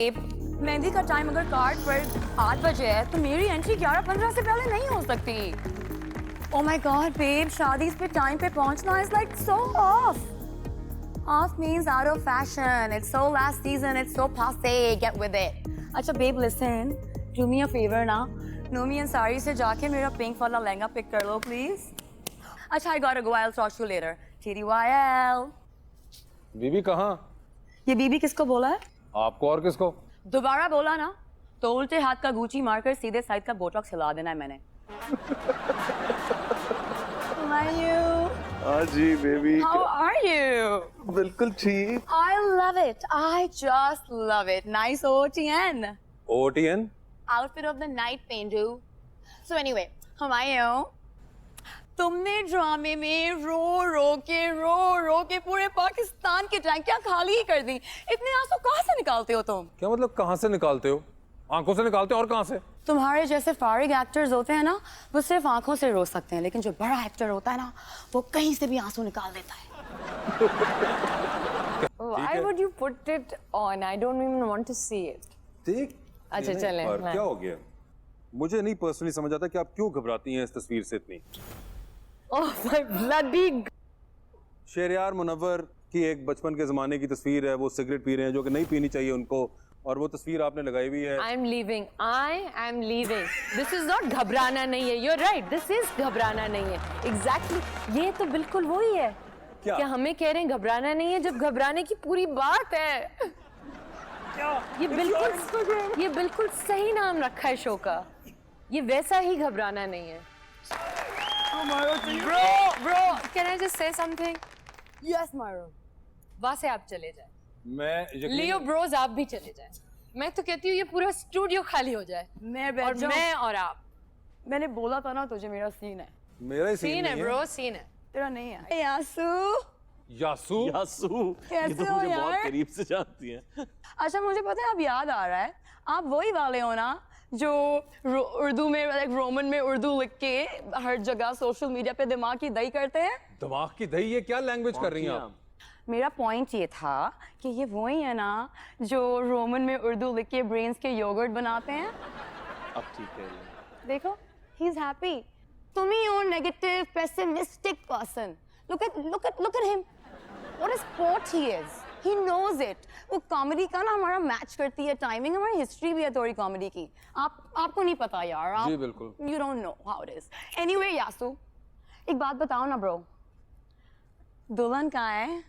मेहंदी का टाइम अगर कार्ड पर 8 बजे है तो मेरी एंट्री 11:15 से पहले नहीं हो सकती। Oh my God, babe, शादी पे टाइम पे पहुंचना is like so off. Off means out of fashion. It's so last season. It's so passé. Get with it. अच्छा, babe, listen. Do me a favor ना. Nomi and Sari से जाके मेरा pink वाला लहंगा pick कर लो, please. अच्छा, I gotta go. I'll talk to you later. TDYL. बीबी कहाँ? ये बीबी किसको बोला है? आपको और किसको? दोबारा बोला ना तो उल्टे हाथ का गुची मारकर सीधे साइड का बोटॉक्स हिला देना है मैंने। How are you? हाँ जी बेबी। How are you? बिल्कुल ठीक। I love it. I just love it. Nice OTN. OTN? Outfit of the night, Pendu. So anyway, how are you? तुमने ड्रामे में रो रो के पूरे पाकिस्तान की टैंकियां खाली ही कर दी। इतने आंसू कहाँ से निकालते हो तुम? क्या मतलब कहाँ से निकालते हो? आंखों से निकालते हो और कहाँ से? तुम्हारे जैसे फारिग एक्टर्स होते हैं ना, वो सिर्फ आंखों से रो सकते हैं, लेकिन जो बड़ा एक्टर होता है ना, वो कहीं से भी आंसू निकाल देता है। Why would you put it on? I don't even want to see it. देख अच्छा चलें। पर क्या हो गया? मुझे नहीं पर्सनली समझ आता कि आप क्यों घबराती हैं इस तस्वीर से इतनी। Oh my bloody! Sheriyar Munawwar की एक बचपन के जमाने की तस्वीर है, वो सिगरेट पी रहे हैं जो कि नहीं पीनी चाहिए उनको, और वो तस्वीर आपने लगाई हुई है। I'm leaving. I am leaving. This is not घबराना नहीं है. You're right. This is घबराना नहीं है. Exactly. ये तो बिल्कुल वही है। क्या? कि हमें कह रहे हैं घबराना नहीं है, जब घबराने की पूरी बात है। क्या? ये बिल्कुल सही नाम रखा है शो का। ये वैसा ही घबराना नहीं है। Bro, can I just say something? Yes, Maru. वहाँ से आप चले जाए। मैं लियो ब्रोज आप भी चले जाए। मैं तो कहती हूँ ये पूरा स्टूडियो खाली हो जाए। और मैं और आप। मैंने बोला था ना तुझे मेरा सीन है। मेरा ही सीन है ब्रो, सीन है। तेरा नहीं है। यासू, यासू? यासू, ये कैसे तो हो मुझे यार? बहुत करीब से जानती हैं। अच्छा, मुझे पता है, अब याद आ रहा है, आप वही वाले हो ना जो उर्दू में, लाइक रोमन में उर्दू लिख के हर जगह सोशल मीडिया पे दिमाग की दही करते हैं। दिमाग की दही? ये क्या लैंग्वेज कर रही हैं आप? मेरा पॉइंट ये था कि ये वही है ना जो रोमन में उर्दू लिख के ब्रेन्स के योगर्ट बनाते हैं। अब ठीक है। देखो, ही इज हैप्पी। तुम ही हो negative pessimistic person. look at him. What a sport he is. He knows it. वो कॉमेडी का ना हमारा मैच करती है टाइमिंग, हमारी हिस्ट्री भी है थोड़ी कॉमेडी की। आपको नहीं पता यार। आप, जी बिल्कुल। You don't know how it is. Anyway, यासू, एक बात बताओ ना ब्रो, दुल्हन कहाँ है?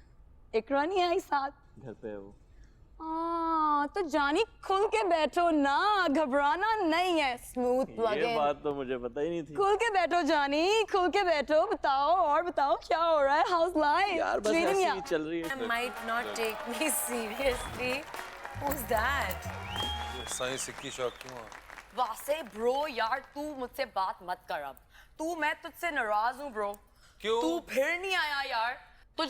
इकरा नहीं आई साथ? घर पे है वो। तो जानी खुल के बैठो ना, घबराना नहीं है। स्मूथ ये प्लग बात तो मुझे पता ही नहीं थी। खुल के बैठो जानी, खुल के बैठो। बताओ और बताओ क्या हो रहा है? House life? यार बस ऐसे ही चल रही है। Might not take me seriously. Who's that? सही सिक्की शौक क्यों? वासे ब्रो यार, तू मुझसे बात मत कर अब। मैं तुझसे नाराज हूँ ब्रो। क्यों? तू फिर नहीं आया यार। तू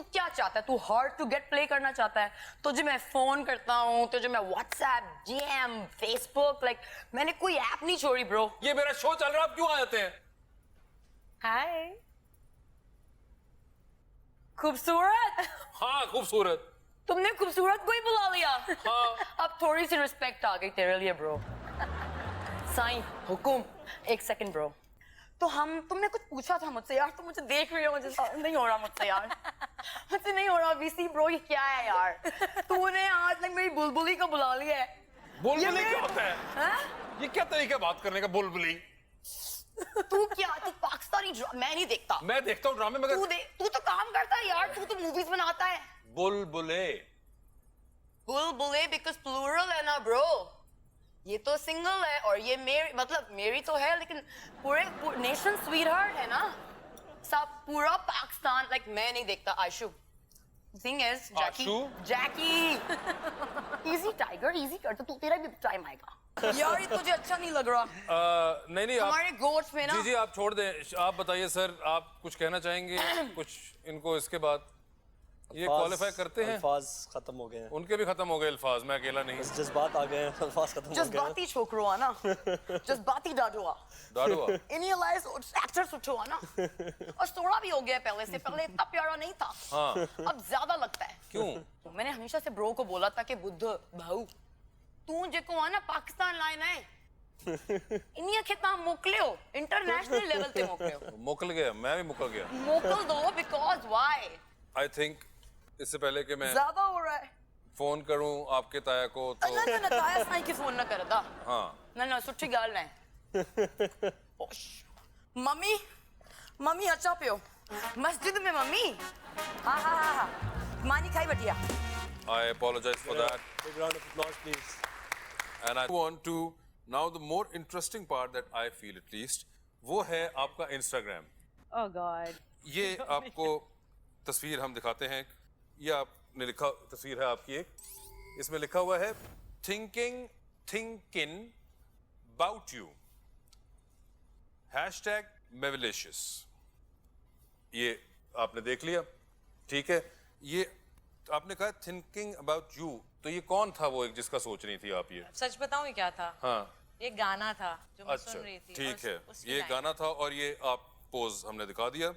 क्या चाहता है? तू हार्ड टू गेट प्ले करना चाहता है? तुझे मैं फोन करता हूँ, तुझे मैं व्हाट्सएप, जीएम, फेसबुक, लाइक मैंने कोई ऐप नहीं छोड़ी ब्रो। ये मेरा शो चल रहा है, आप क्यों आ जाते हैं? Hi. खूबसूरत। हाँ खूबसूरत। तुमने खूबसूरत को ही बुला लिया। हाँ। अब थोड़ी सी रिस्पेक्ट आ गई तेरे लिए ब्रो। साईं हुकुम, एक सेकंड ब्रो। तो तुमने कुछ पूछा था मुझसे यार, तुम मुझे देख रही हो, मुझे नहीं हो रहा मुझसे यार। मुझसे नहीं हो रहा वीसी ब्रो, ये क्या है यार? तूने आज तक मेरी बुलबुली को बुला लिया है। बुलबुली क्या होता है? ये क्या तरीका बात करने का? बुलबुली? तू पाकिस्तानी मैं नहीं देखता। मैं देखता हूँ ड्रामे मगर तू तो काम करता है यार, तू तो मूवीज बनाता है। बुलबुले बिकॉज़ प्लूरल है ना ब्रो। ये तो सिंगल है और ये मेरी तो है, लेकिन पूरे नेशन स्वीटहार्ट है ना। सब पूरा पाकिस्तान, लाइक मैं नहीं देखता। Ashu, thing is Jackie easy tiger, easy कर तो तू, तेरा भी टाइम आएगा यार। ये तुझे अच्छा नहीं लग रहा? नहीं हमारे गोट्स में ना। जी आप छोड़ दें। आप बताइए सर, आप कुछ कहना चाहेंगे कुछ इनको? इसके बाद ये क्वालिफाई करते हैं? अल्फाज खत्म हो गए हैं। उनके भी खत्म हो गए अल्फाज, मैं अकेला नहीं। जज्बात आ गए हैं, अल्फाज खत्म हो गए हैं। जज्बाती छोकरो आ ना। जज्बाती डाडुआ इनियलाइज एक्टर्स उठो आ ना। और थोड़ा भी हो गया पहले से, पहले इतना प्यारा नहीं था। हाँ। अब ज्यादा लगता है। क्यों? मैंने हमेशा से ब्रो को बोला था कि बुद्ध भाऊ तू जेको आहे न पाकिस्तान लाइ न आहे इन्हीअ खे तव्हां मोकिलियो इंटरनेशनल लेवल ते मोकिलियो मुकल गया, मैं भी मुकल गया। मोकिल दो बिकॉज व्हाई आई थिंक इससे पहले कि मैं ज्यादा हो रहा है फोन करूं आपके ताया को तो न न न ताया साईं खे फोन न करदा हाँ न न सुठी ॻाल्हि न आहे मम्मी मम्मी अचा पियो मस्जिद में मम्मी हा हा हा हा मानी खाई वठी आहे I apologize for that. Big round of applause, please. And I want to now the more interesting part that I feel at least वो है आपका Instagram. Oh God. ये आपको तस्वीर हम दिखाते हैं। ये आपने लिखा तस्वीर है आपकी एक, इसमें लिखा हुआ है thinking about you #Mavilicious। ये आपने देख लिया, ठीक है। ये आपने कहा थिंकिंग अबाउट यू, तो ये कौन था वो एक जिसका सोच रही थी आप ये? सच बताऊं ये क्या था? हाँ ये गाना था जो मैं अच्छा सुन रही थी। ठीक है, उसकी ये लाइन। गाना था और ये आप पोज हमने दिखा दिया।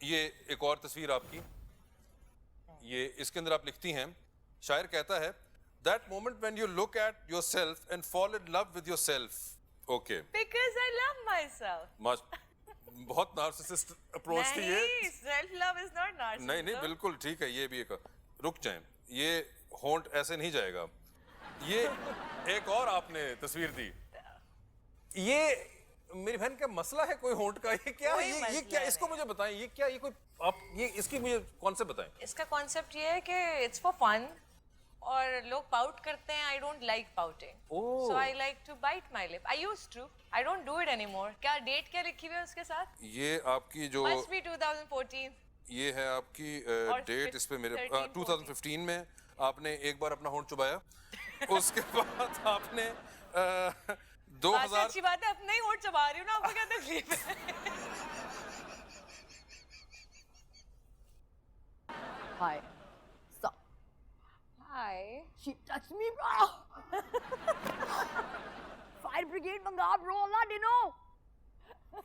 ये एक और तस्वीर आपकी, ये इसके अंदर आप लिखती हैं, शायर कहता है that moment when you look at yourself and fall in love with yourself. Okay, Because I love myself. बहुत नार्सिसिस्ट अप्रोच थी ये। नहीं, self love is not narcissism. नहीं नहीं बिल्कुल ठीक है, ये भी एक रुक जाएं, ये होंठ ऐसे नहीं जाएगा। ये एक और आपने तस्वीर दी, ये मेरी बहन का मसला है कोई होंठ का, ये क्या कोई ये मसला क्या इसको मुझे बताएं, ये क्या, ये कोई आप ये इसकी मुझे कॉन्सेप्ट बताएं। इसका कॉन्सेप्ट ये है कि इट्स फॉर फन और लोग पाउट करते हैं। I don't like pouting, so I like to bite my lip. I used to, I don't do it anymore. क्या डेट क्या लिखी हुई है उसके साथ? ये आपकी जो मस्ट बी 2014। ये है आपकी और डेट, इस पे मेरे 13, 2015 में आपने एक बार अपना होंठ चुबाया, उसके बाद आपने 2000 अच्छी बात है, अपना ही होंठ चबा रही हूँ ना, आपको क्या तकलीफ है? Hi. Stop. Hi. She touched me, bro. Fire brigade मंगाओ, bro. Allah didn't know.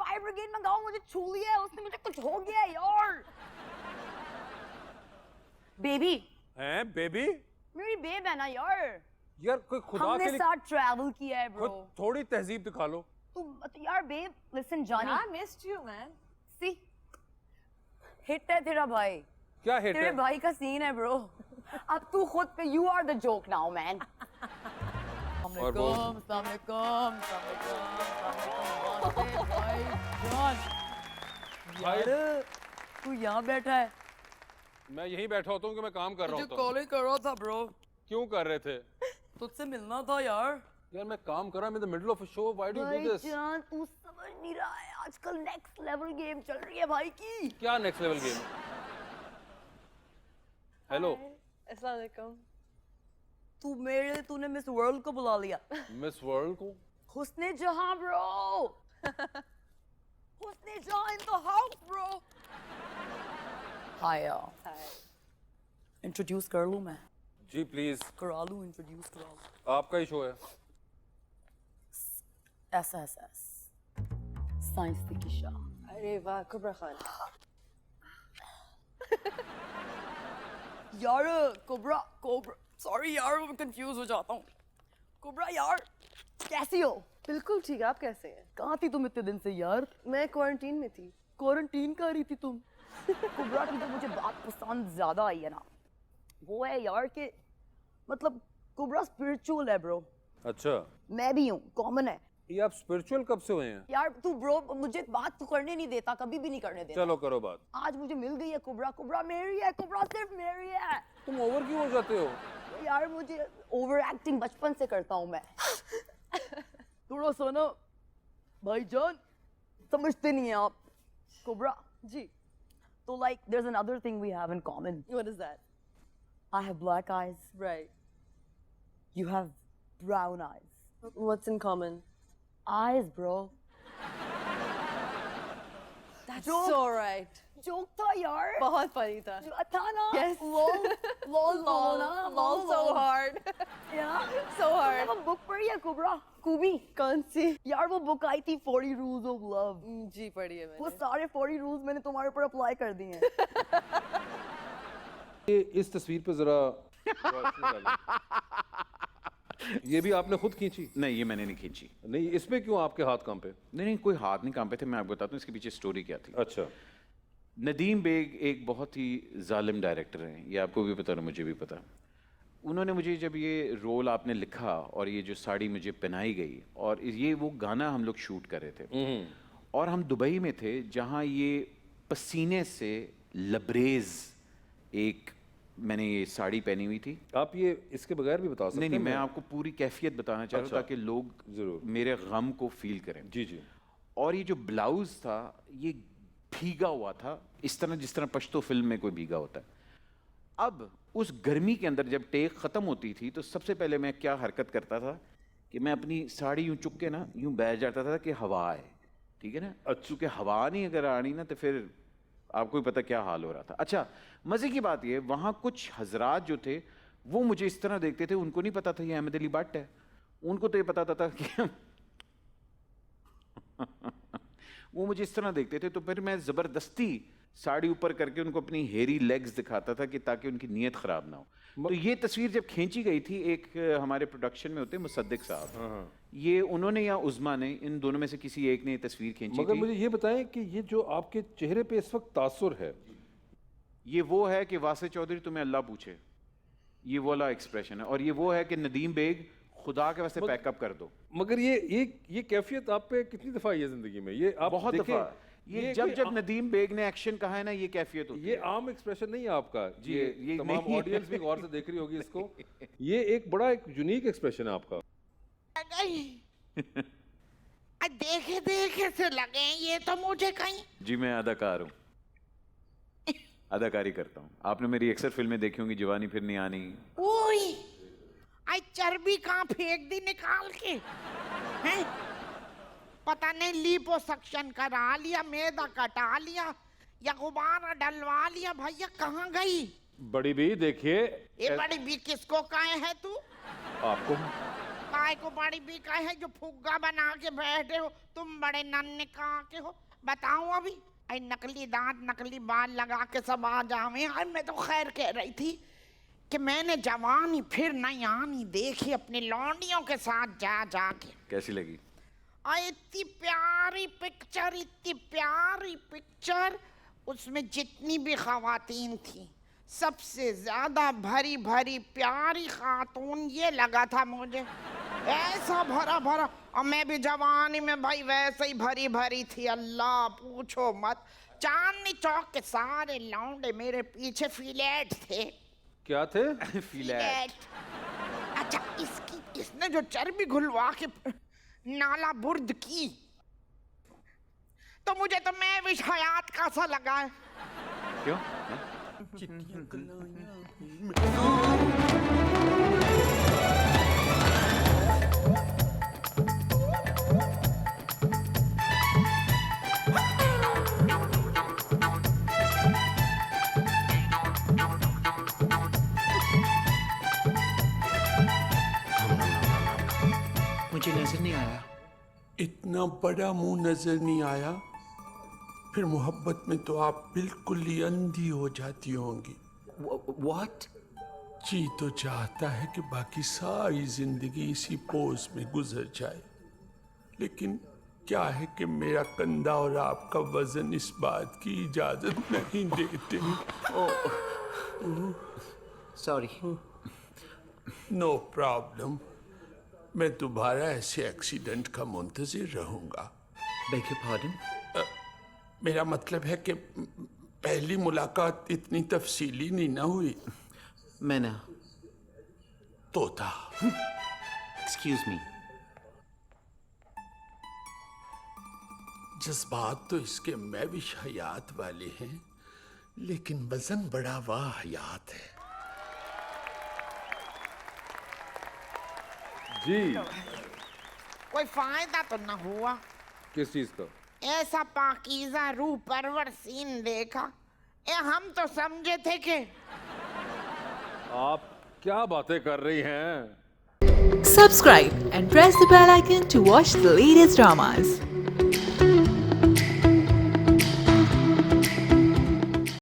Fire brigade मंगाओ, मुझे छू लिया है, उसने मुझे कुछ हो गया है यार। बेबी। हैं बेबी? मेरी बेब है ना यार। यार कोई खुदा हमने के लिए साथ ट्रैवल किया है, bro. खुद थोड़ी तहजीब दिखा लो। तू यार babe, listen Johnny. I missed you, man. See, hit है तेरा भाई। क्या हिट तेरे है? भाई का सीन है ब्रो। अब तू खुद पे you are the joke now, man. और वो यार तू यहाँ बैठा है। मैं यहीं बैठा होता हूँ कि मैं काम कर रहा मुझे होता हूँ। कॉल कर रहा था ब्रो। क्यों कर रहे थे? तुझसे मिलना था यार। यार मैं काम कर रहा हूँ, in the middle of a show, why do you do this? भाईजान तू समझ नहीं रहा है, आजकल नेक्स्ट लेवल गेम चल रही है भाई की। क्या नेक्स्ट लेवल गेम? हेलो अस्सलाम वालेकुम। तूने मिस वर्ल्ड को बुला लिया। मिस वर्ल्ड को? हुस्ने जहां ब्रो। हुस्ने जहां in the house bro. Hi introduce कर लूं मैं? जी प्लीज। करा लूं, इंट्रोड्यूस करा लूं। आपका ही शो है। SSS साइंस की शाह। अरे वाह, कुबरा खान। यार कोबरा सॉरी यार मैं कंफ्यूज हो जाता हूँ। कोबरा यार कैसी हो? बिल्कुल ठीक, आप कैसे हैं? कहाँ थी तुम इतने दिन से यार? मैं क्वारंटीन में थी। क्वारंटीन कर रही थी तुम? कोबरा की तो मुझे बात पसंद ज्यादा आई है ना, वो है यार कि मतलब कोबरा स्पिरिचुअल है ब्रो। अच्छा, मैं भी हूँ, कॉमन है ये आप स्पिरिचुअल कब से हुए हैं? यार। तू ब्रो मुझे बात तो करने नहीं देता, कभी भी नहीं करने देता। चलो करो बात। आज मुझे मिल गई है कोबरा। कोबरा मेरी है, कोबरा सिर्फ मेरी है। तुम ओवर क्यों हो जाते हो? यार मुझे ओवर एक्टिंग बचपन से करता हूँ मैं। थोड़ा सा ना भाईजान समझते नहीं है आप। कोबरा जी। तो like there's another thing we have in common. What is that? I have black eyes, Right. you have brown eyes. What's in common? Eyes, bro. That's Joke. so right. Joke था यार। बहुत funny था। था ना? Yes. Lol, lol, lol, ना? Lol so hard. Yeah. So hard. वो book पढ़ी है कोबरा? कूबी? कौन सी? यार वो book आई थी 40 Rules of Love। जी पढ़ी है वो मैंने। सारे 40 rules मैंने तुम्हारे ऊपर अप्लाई कर दिए हैं। ये इस तस्वीर पे जरा रोशनी डालें। ये भी आपने खुद खींची? नहीं, ये मैंने नहीं खींची। नहीं, इसमें क्यों आपके हाथ कांपे? नहीं, कोई हाथ नहीं कांपे थे। मैं आपको बताता हूँ इसके पीछे स्टोरी क्या थी। अच्छा। नदीम बेग एक बहुत ही जालिम डायरेक्टर हैं, ये आपको भी पता और मुझे भी पता। उन्होंने मुझे जब ये रोल आपने लिखा और ये जो साड़ी मुझे पहनाई गई और ये वो गाना हम लोग शूट कर रहे थे और हम दुबई में थे जहाँ ये पसीने से लबरेज एक मैंने ये साड़ी पहनी हुई थी। आप ये इसके बगैर भी बता सकते हैं? नहीं, मैं आपको पूरी कैफियत बताना चाह रहा हूँ ताकि लोग जरूर मेरे गम को फील करें। जी जी। और ये जो ब्लाउज था ये भीगा हुआ था, इस तरह जिस तरह पश्तो फिल्म में कोई भीगा होता है। अब उस गर्मी के अंदर जब टेक ख़त्म होती थी तो सबसे पहले मैं क्या हरकत करता था कि मैं अपनी साड़ी यूं चुक के ना यूं बैठ जाता था कि हवा आए, ठीक है ना। चूँकि हवा नहीं अगर आनी ना तो फिर आपको ही पता क्या हाल हो रहा था। अच्छा, मज़े की बात ये, वहाँ कुछ हजरात जो थे वो मुझे इस तरह देखते थे, उनको नहीं पता था ये अहमद अली भट्ट है, उनको तो ये पता था कि वो मुझे इस तरह देखते थे। तो फिर मैं ज़बरदस्ती साड़ी ऊपर करके उनको अपनी हेरी लेग्स दिखाता था कि ताकि उनकी नीयत ख़राब ना हो। तो ये तस्वीर जब खींची गई थी, एक हमारे प्रोडक्शन में होते मुसद्दिक साहब, ये उन्होंने या उज़मा ने, इन दोनों में से किसी एक ने ये तस्वीर खींची मगर थी। मुझे ये बताएं कि ये जो आपके चेहरे पे इस वक्त तासुर है, ये वो है कि वासे चौधरी तुम्हें अल्लाह पूछे, ये वो वाला एक्सप्रेशन है। और ये वो है कि नदीम बेग खुदा के वास्ते पैकअप कर दो। मगर ये कैफियत आप पे कितनी दफा आई है जिंदगी में? ये आप बहुत देखें, दफा ये जब नदीम बेग ने एक्शन कहा है ना, ये कैफियत होती ये है। आम एक्सप्रेशन नहीं है आपका जी, ये तमाम नहीं है। ऑडियंस भी गौर से देख रही होगी इसको। ये एक बड़ा एक यूनिक एक्सप्रेशन है आपका। देखे देखे से लगे ये तो मुझे कहीं। जी, मैं अदाकार हूँ, अदाकारी करता हूँ। आपने मेरी अक्सर फिल्में देखी होंगी, जवानी फिर नहीं आनी। ओए, आई चर्बी कहाँ फेंक दी निकाल के, हैं? पता नहीं लिपोसक्शन करा लिया, मैदा कटा लिया या गुब्बारा डलवा लिया। भैया कहाँ गई बड़ी बी? देखिए, ये बड़ी बी किसको कहे है तू? आपको काय को बड़ी बी कहे है जो फुग्गा बना के बैठे हो? तुम बड़े नन्हे कहाँ के हो बताऊं? अभी आई नकली दांत नकली बाल लगा के सब आ जावे। मैं तो खैर कह रही थी कि मैंने जवानी फिर नहीं आनी देखी अपनी लौंडियों के साथ जा के। कैसी लगी? इतनी प्यारी पिक्चर, इतनी प्यारी पिक्चर। उसमें जितनी भी खवातीन थी सबसे ज्यादा भरी भरी प्यारी खातून ये लगा था मुझे, ऐसा भरा भरा। और मैं भी जवानी में भाई वैसे ही भरी भरी थी, अल्लाह पूछो मत। चांदनी चौक के सारे लौंडे मेरे पीछे फिलेट थे। क्या थे? फिलेट। अच्छा, इसने जो चर्बी घुलवा के नाला बुर्द की तो मुझे तो मैं विश हयात का सा लगा है। क्यों? मुझे नजर नहीं आया। इतना बड़ा मुंह नजर नहीं आया? फिर मोहब्बत में तो आप बिल्कुल ही अंधी हो जाती होंगी। What? जी तो चाहता है कि बाकी सारी जिंदगी इसी पोज में गुजर जाए, लेकिन क्या है कि मेरा कंधा और आपका वजन इस बात की इजाजत नहीं देते। Sorry. नो प्रॉब्लम, मैं दोबारा ऐसे एक्सीडेंट का मुंतजिर रहूंगा। Beg your pardon? मेरा मतलब है कि पहली मुलाकात इतनी तफसीली नहीं ना हुई। मैंने तोता। Excuse me. जज्बात तो इसके मैविश हयात वाले हैं, लेकिन वजन बड़ा वाहियात है। जी, कोई फायदा तो न हुआ? किस चीज का? ऐसा पाकीज़ा रूह परवर सीन देखा। हम तो समझे थे कि आप क्या बातें कर रही हैं? Subscribe and press the bell icon to watch the latest dramas.